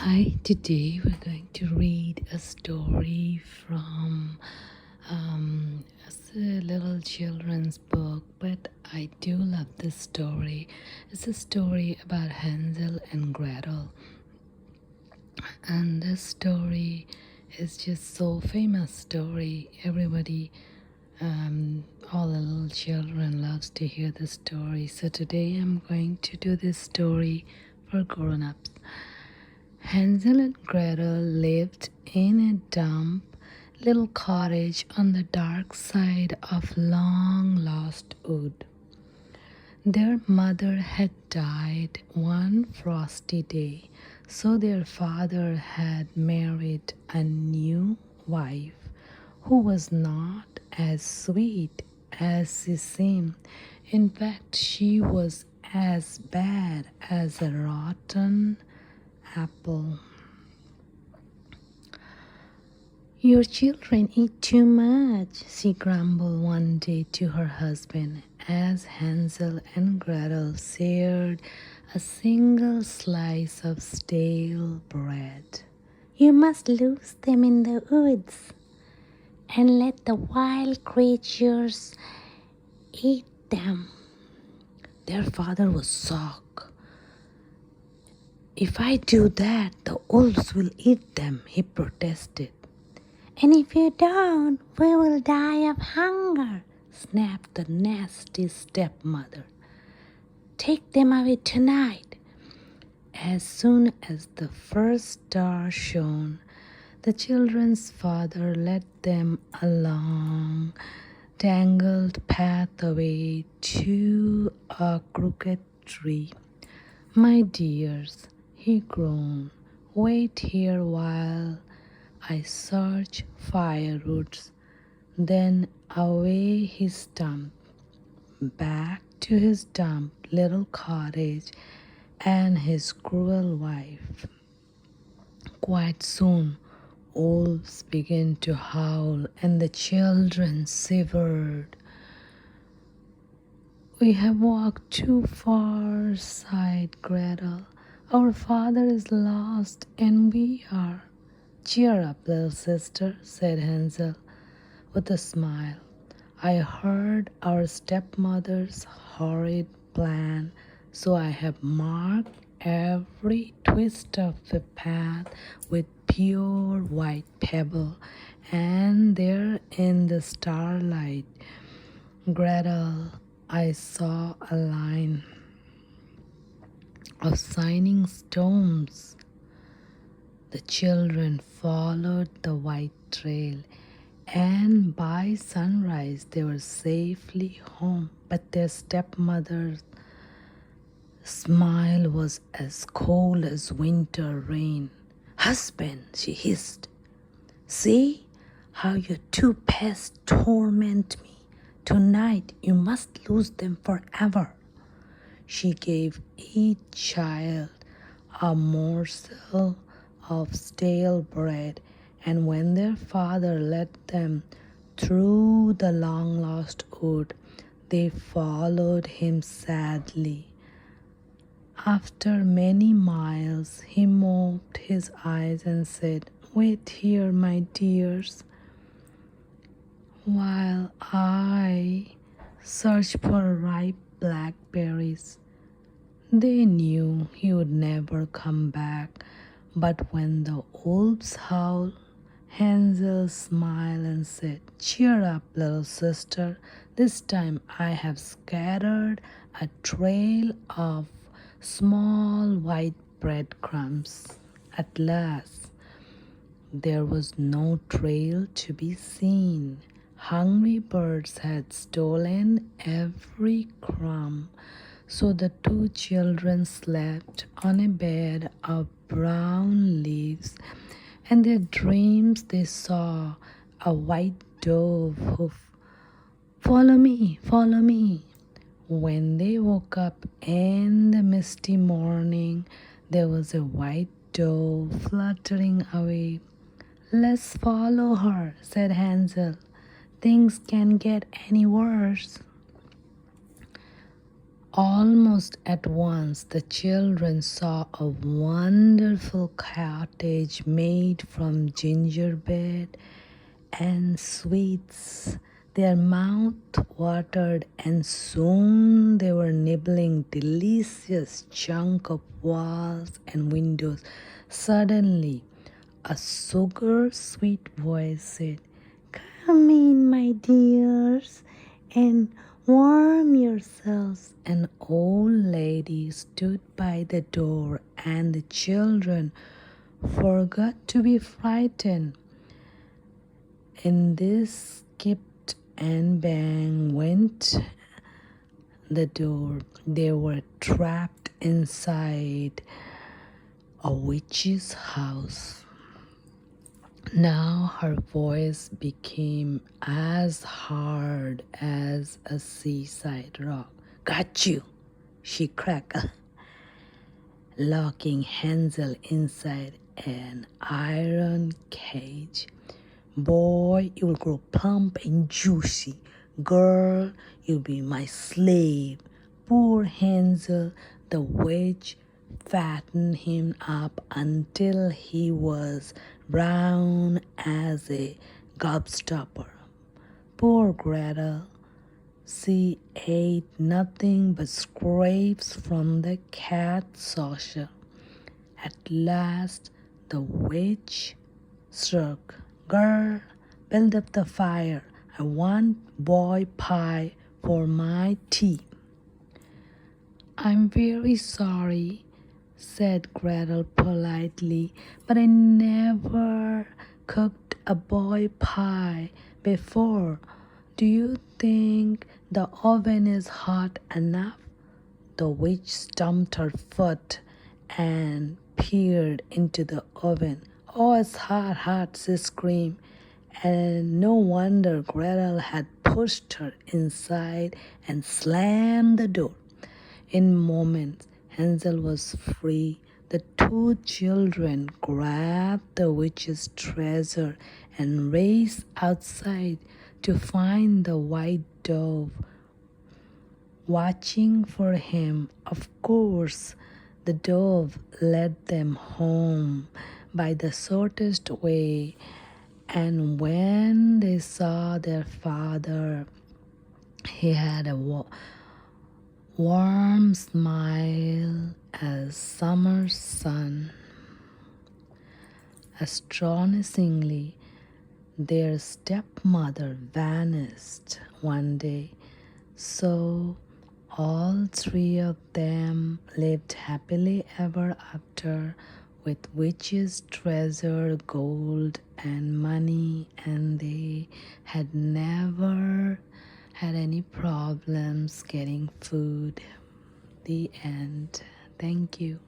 Hi, today we're going to read a story from it's a little children's book, but I do love this story. It's a story about Hansel and Gretel, and this story is just so famous story. Everybody, all the little children loves to hear the story. So today I'm going to do this story for grown-ups. Hansel and Gretel lived in a damp little cottage on the dark side of long lost wood. Their mother had died one frosty day, so their father had married a new wife who was not as sweet as she seemed. In fact, she was as bad as a rotten apple. "Your children eat too much," she grumbled one day to her husband as Hansel and Gretel shared a single slice of stale bread. "You must lose them in the woods and let the wild creatures eat them." Their father was shocked. "If I do that, the wolves will eat them," he protested. "And if you don't, we will die of hunger," snapped the nasty stepmother. "Take them away tonight." As soon as the first star shone, the children's father led them along tangled pathway to a crooked tree. "My dears," he groaned, "wait here while I search firewoods." Then away he stumped, back to his damp little cottage and his cruel wife. Quite soon, wolves began to howl, and the children shivered. "We have walked too far," sighed Gretel. "Our father is lost, and we are." "Cheer up, little sister," said Hansel with a smile. "I heard our stepmother's horrid plan, so I have marked every twist of the path with pure white pebble, and there in the starlight, Gretel, I saw a line of shining stones." The children followed the white trail, and by sunrise they were safely home. But their stepmother's smile was as cold as winter rain. "Husband," she hissed, "see how your two pests torment me. Tonight you must lose them forever." She gave each child a morsel of stale bread, and when their father led them through the long lost wood, they followed him sadly. After many miles, he mopped his eyes and said, "Wait here, my dears, while I search for ripe blackberries." They knew he would never come back, but when the wolves howled, Hansel smiled and said, "Cheer up, little sister. This time I have scattered a trail of small white breadcrumbs." At last, there was no trail to be seen. Hungry birds had stolen every crumb, so the two children slept on a bed of brown leaves. In their dreams they saw a white dove hoof. "Follow me, follow me." When they woke up in the misty morning, there was a white dove fluttering away. "Let's follow her," said Hansel. "Things can't get any worse." Almost at once, the children saw a wonderful cottage made from gingerbread and sweets. Their mouth watered, and soon they were nibbling delicious chunk of walls and windows. Suddenly, a sugar-sweet voice said, "Come in, my dears, and warm yourselves." An old lady stood by the door, and the children forgot to be frightened. In this, skipped and bang went the door. They were trapped inside a witch's house. Now her voice became as hard as a seaside rock. "Got you!" she crackled, locking Hansel inside an iron cage. "Boy, you'll grow plump and juicy. Girl, you'll be my slave." Poor Hansel, the witch fattened him up until he was brown as a gobstopper. Poor Gretel, she ate nothing but scraps from the cat's saucer. At last, the witch struck. "Girl, build up the fire. I want boy pie for my tea." "I'm very sorry," said Gretel politely, "but I never cooked a boy pie before. Do you think the oven is hot enough?" The witch stamped her foot and peered into the oven. "Oh, it's hot, hot," she screamed. And no wonder Gretel had pushed her inside and slammed the door. In moments, Hansel was free. The two children grabbed the witch's treasure and raced outside to find the white dove watching for him. Of course, the dove led them home by the shortest way, and when they saw their father, he had a warm smile as summer's sun. Astonishingly, their stepmother vanished one day, so all three of them lived happily ever after with witches' treasure, gold, and money, and they had never had any problems getting food. The end. Thank you.